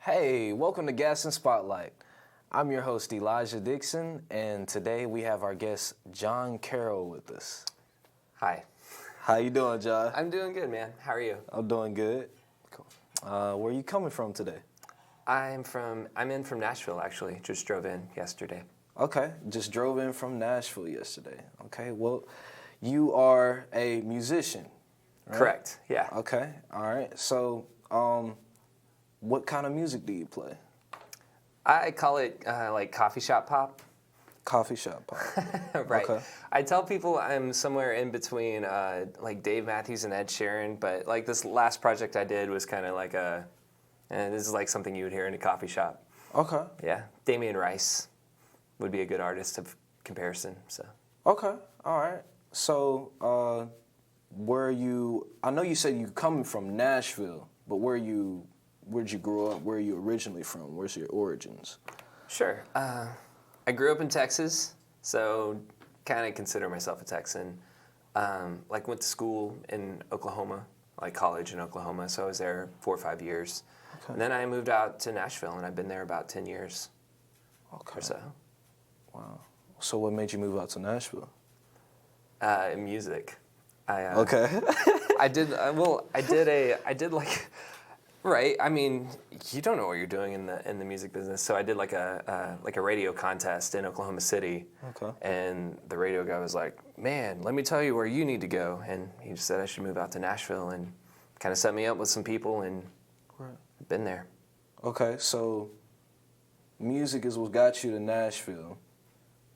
Hey, welcome to Gas and Spotlight. I'm your host, Elijah Dixon, and today we have our guest, John Carroll, with us. Hi. How you doing, John? I'm doing good, man. How are you? I'm doing good. Cool. Where are you coming from today? I'm in from Nashville, actually. Just drove in yesterday. Okay, just drove in from Nashville yesterday. Okay, well, you are a musician, right? Correct, yeah. Okay, all right. So, what kind of music do you play? I call it like coffee shop pop. Coffee shop pop. Right. Okay. I tell people I'm somewhere in between like Dave Matthews and Ed Sheeran, but like this last project I did was kind of like this is like something you would hear in a coffee shop. Okay. Yeah. Damien Rice would be a good artist of comparison. So. Okay. All right. So, I know you said you coming from Nashville, but where'd you grow up? Where are you originally from? Where's your origins? Sure. I grew up in Texas, so kind of consider myself a Texan. Like went to school in Oklahoma, like college in Oklahoma, so I was there 4 or 5 years. Okay. And then I moved out to Nashville, and I've been there about 10 years or so. Wow. So what made you move out to Nashville? Music. Okay. I did like. Right. I mean, you don't know what you're doing in the music business. So I did like a radio contest in Oklahoma City. Okay. And the radio guy was like, "Man, let me tell you where you need to go." And he just said I should move out to Nashville and kind of set me up with some people, and been there. Okay. So music is what got you to Nashville.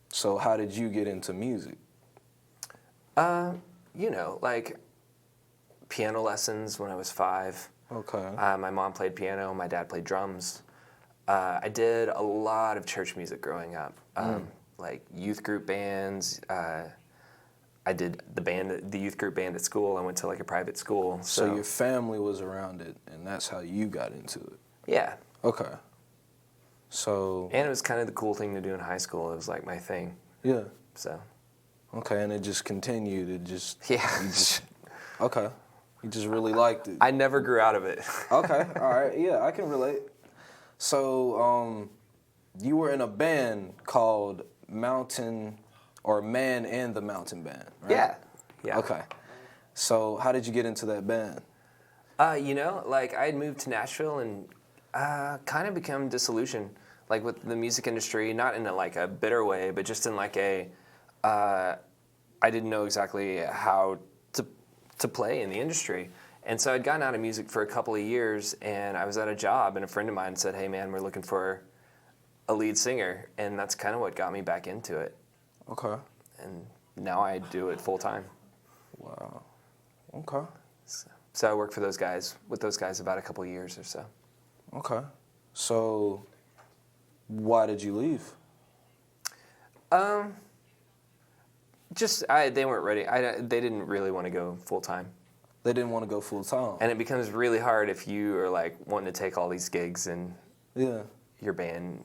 So how did you get into music? Like piano lessons when I was 5. Okay. My mom played piano. My dad played drums. I did a lot of church music growing up, like youth group bands. I did the youth group band at school. I went to like a private school. So your family was around it, and that's how you got into it. Yeah. Okay. So. And it was kind of the cool thing to do in high school. It was like my thing. Yeah. So. Okay, and it just continued. It just. Yeah. Okay. You just really liked it. I never grew out of it. Okay, all right. Yeah, I can relate. So, you were in a band called Man and the Mountain Band, right? Yeah. Yeah. Okay. So, how did you get into that band? Like I had moved to Nashville and kind of become disillusioned, like with the music industry, not in a bitter way, but just in like I didn't know exactly how to play in the industry. And so I'd gotten out of music for a couple of years, and I was at a job, and a friend of mine said, "Hey man, we're looking for a lead singer," and that's kind of what got me back into it. Okay. And now I do it full time. Wow. Okay. So I work with those guys about a couple of years or so. Okay. So why did you leave? They weren't ready. They didn't really want to go full time. They didn't want to go full time. And it becomes really hard if you are like wanting to take all these gigs and your band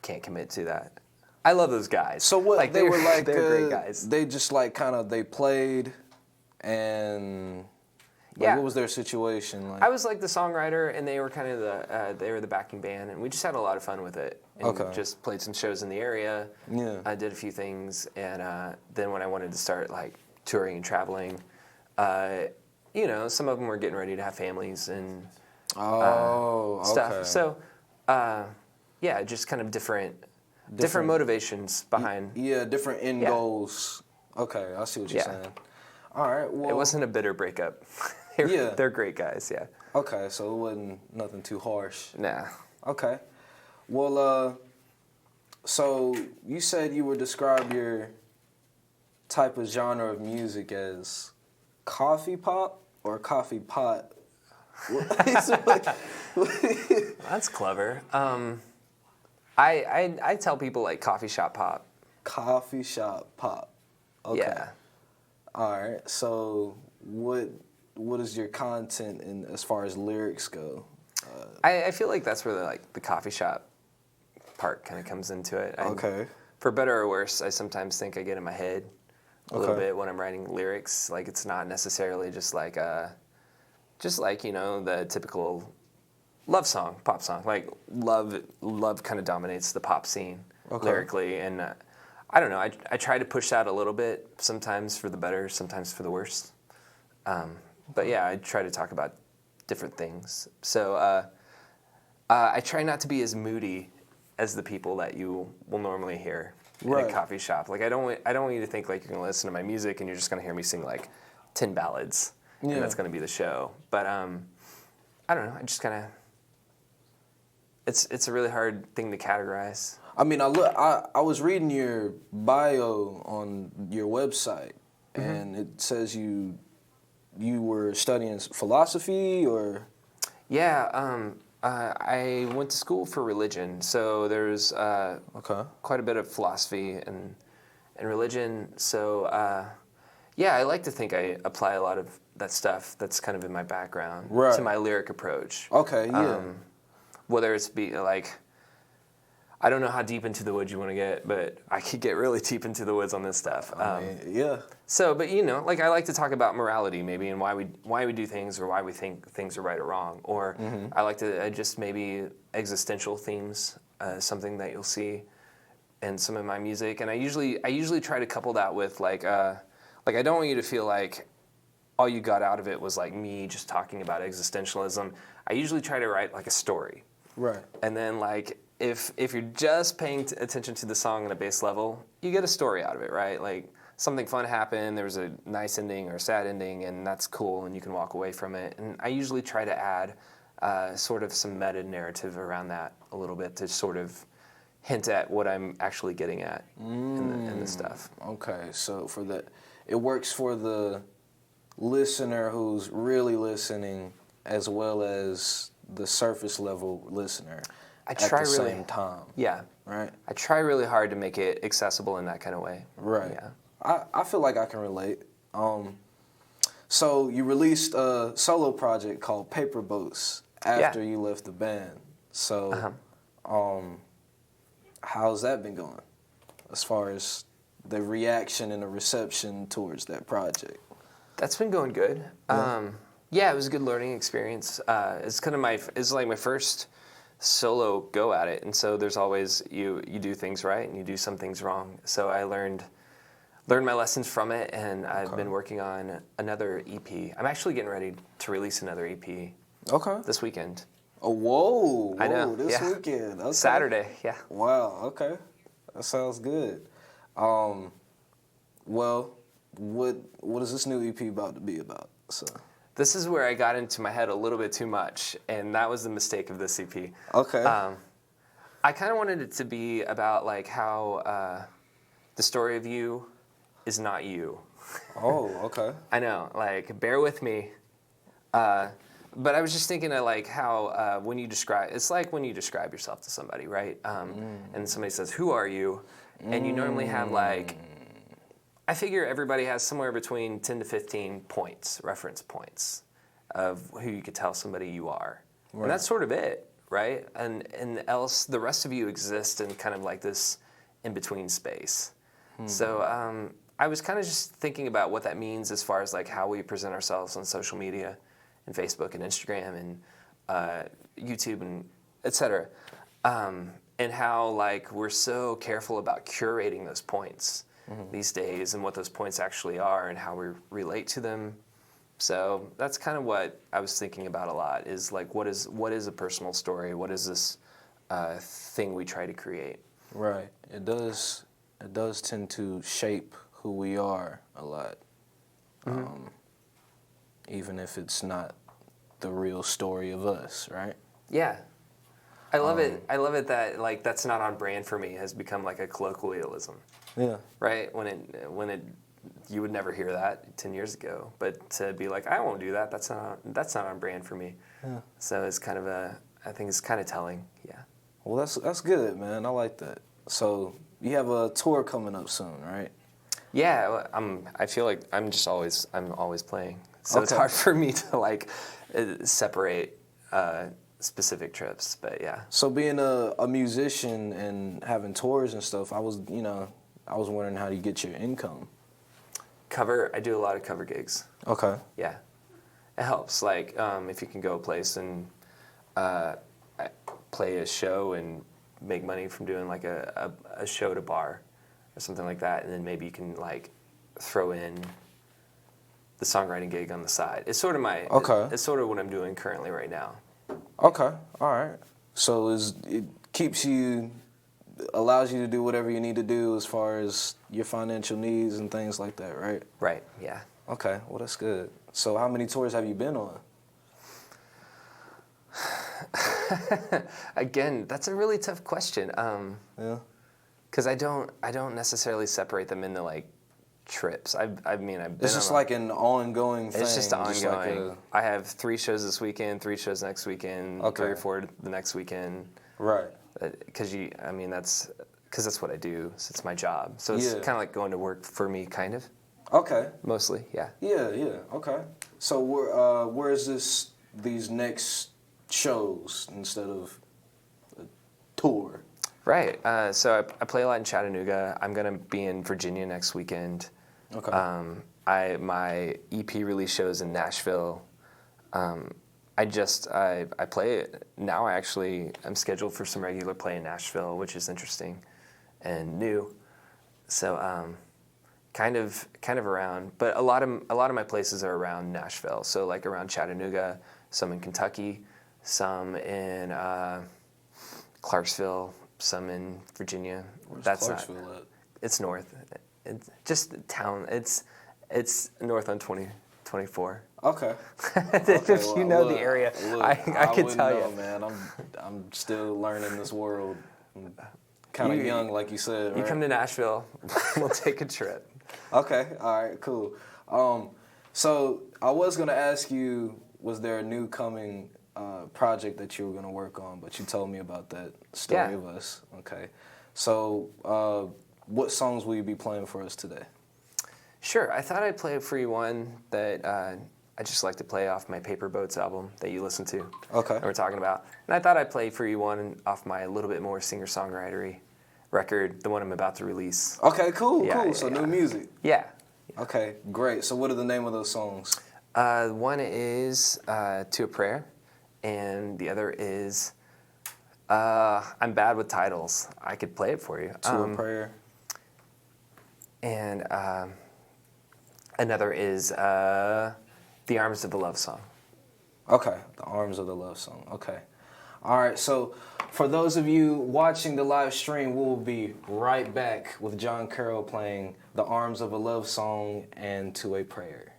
can't commit to that. I love those guys. So what? Like, they're great guys. They just they played, and what was their situation like? I was like the songwriter, and they were kind of they were the backing band, and we just had a lot of fun with it. And just played some shows in the area. Yeah. I did a few things, and then when I wanted to start like touring and traveling, some of them were getting ready to have families and stuff. Okay. So, just kind of different motivations behind. Yeah, different end goals. Okay, I see what you're saying. All right. Well, it wasn't a bitter breakup. They're great guys. Yeah. Okay, so it wasn't nothing too harsh. Nah. Okay. Well, so you said you would describe your type of genre of music as coffee pop or coffee pot? That's clever. I tell people like coffee shop pop. Coffee shop pop. Okay. Yeah. All right. So what is your content in as far as lyrics go? I feel like that's where the coffee shop part kind of comes into it. Okay. For better or worse, I sometimes think I get in my head a little bit when I'm writing lyrics. Like it's not necessarily just the typical love song, pop song. Like love kind of dominates the pop scene lyrically, and I don't know. I try to push that a little bit, sometimes for the better, sometimes for the worse. But yeah, I try to talk about different things. So I try not to be as moody as the people that you will normally hear in a coffee shop. Like I don't want you to think like you're gonna listen to my music and you're just gonna hear me sing like 10 ballads, and that's gonna be the show. But I don't know. I just kind of it's a really hard thing to categorize. I mean, I was reading your bio on your website, and it says you were studying philosophy, or? Yeah, I went to school for religion, so there's quite a bit of philosophy and religion. So yeah, I like to think I apply a lot of that stuff that's kind of in my background to my lyric approach. Okay, yeah. Whether it's like, I don't know how deep into the woods you want to get, but I could get really deep into the woods on this stuff. Yeah. So, but like I like to talk about morality maybe, and why we do things, or why we think things are right or wrong. Or I like to just maybe existential themes, something that you'll see in some of my music. And I usually try to couple that with like I don't want you to feel like all you got out of it was like me just talking about existentialism. I usually try to write like a story. Right. And then like if you're just paying attention to the song on a base level, you get a story out of it, right? Like something fun happened, there was a nice ending or a sad ending, and that's cool, and you can walk away from it. And I usually try to add sort of some meta narrative around that a little bit to sort of hint at what I'm actually getting at in the stuff. Okay, so it works for the listener who's really listening, as well as the surface level listener at the same time. Yeah. Right? I try really hard to make it accessible in that kind of way. Right. Yeah. I feel like I can relate. So you released a solo project called Paper Boats after you left the band. So how's that been going as far as the reaction and the reception towards that project? That's been going good. Yeah, it was a good learning experience. It's kind of it's like my first solo go at it, and so there's always you do things right and you do some things wrong. So I learned my lessons from it, and I've been working on another EP. I'm actually getting ready to release another EP. This weekend. Oh, whoa! I know. This weekend. Okay. Saturday. Yeah. Wow. Okay, that sounds good. Well, what is this new EP about to be about? So. This is where I got into my head a little bit too much, and that was the mistake of this EP. Okay. I kind of wanted it to be about like how the story of you is not you. Oh, okay. I know, like bear with me. But I was just thinking of like how when you describe yourself to somebody, right? And somebody says, "Who are you?" And you normally have like, I figure everybody has somewhere between 10 to 15 points, reference points, of who you could tell somebody you are. Right. And that's sort of it, right? And else, the rest of you exist in kind of like this in-between space. So I was kind of just thinking about what that means as far as like how we present ourselves on social media, and Facebook and Instagram and YouTube and et cetera. And how like we're so careful about curating those points these days, and what those points actually are, and how we relate to them. So that's kind of what I was thinking about a lot, is like what is a personal story? What is this thing we try to create? Right. It does tend to shape who we are a lot, even if it's not the real story of us, right? Yeah. I love it. I love it that like that's not on brand for me has become like a colloquialism. Yeah. Right? When it you would never hear that 10 years ago, but to be like, I won't do that. That's not on brand for me. Yeah. So it's kind of I think it's kind of telling. Yeah. Well, that's good, man. I like that. So you have a tour coming up soon, right? Yeah. I feel like I'm always playing. So it's hard for me to like separate specific trips, but yeah. So being a musician and having tours and stuff, I was wondering how you get your income. I do a lot of cover gigs. Okay. Yeah. It helps, like, if you can go a place and play a show and make money from doing like a show to bar or something like that, and then maybe you can like throw in the songwriting gig on the side. It's sort of it's sort of what I'm doing currently right now. Okay, all right. So it allows you to do whatever you need to do as far as your financial needs and things like that, right? Right, yeah. Okay, well, that's good. So how many tours have you been on? Again, that's a really tough question. Yeah. Because I don't necessarily separate them into like trips. I've been It's just like an ongoing thing. It's just ongoing. Like I have 3 shows this weekend, 3 shows next weekend, Okay. 3 or 4 the next weekend. right. Because that's what I do. So it's my job. So it's Yeah. kind of like going to work for me, kind of. Okay. Mostly, yeah. Yeah. Okay. So where is these next shows instead of a tour? Right. So I play a lot in Chattanooga. I'm gonna be in Virginia next weekend. Okay. My EP release shows in Nashville. I play it now. I'm scheduled for some regular play in Nashville, which is interesting and new. So kind of around, but a lot of my places are around Nashville. So like around Chattanooga, some in Kentucky, some in Clarksville, some in Virginia. Where's That's Clarksville at? It's north. It's just town. It's north on 2024. Okay. If you know the area, Look, I could wouldn't tell know, you. man. I'm still learning this world. I'm kind of young, like you said. You right? come to Nashville, we'll take a trip. Okay. All right. Cool. So I was gonna ask you, was there a new coming project that you were gonna work on? But you told me about that story Yeah. of us. Okay. So what songs will you be playing for us today? Sure. I thought I'd play for you one that I just like to play off my Paper Boats album that you listen to. Okay. That we're talking about. And I thought I'd play for you one off my a little bit more singer-songwritery record, the one I'm about to release. Okay. Cool. Yeah, cool. yeah, So yeah. new music. Yeah. Okay. Great. So what are the name of those songs? One is To a Prayer, and the other is I'm bad with titles. I could play it for you. To a Prayer. And another is The Arms of the Love Song. Okay, The Arms of the Love Song. Okay. All right, so for those of you watching the live stream, we'll be right back with John Carroll playing The Arms of a Love Song and To a Prayer.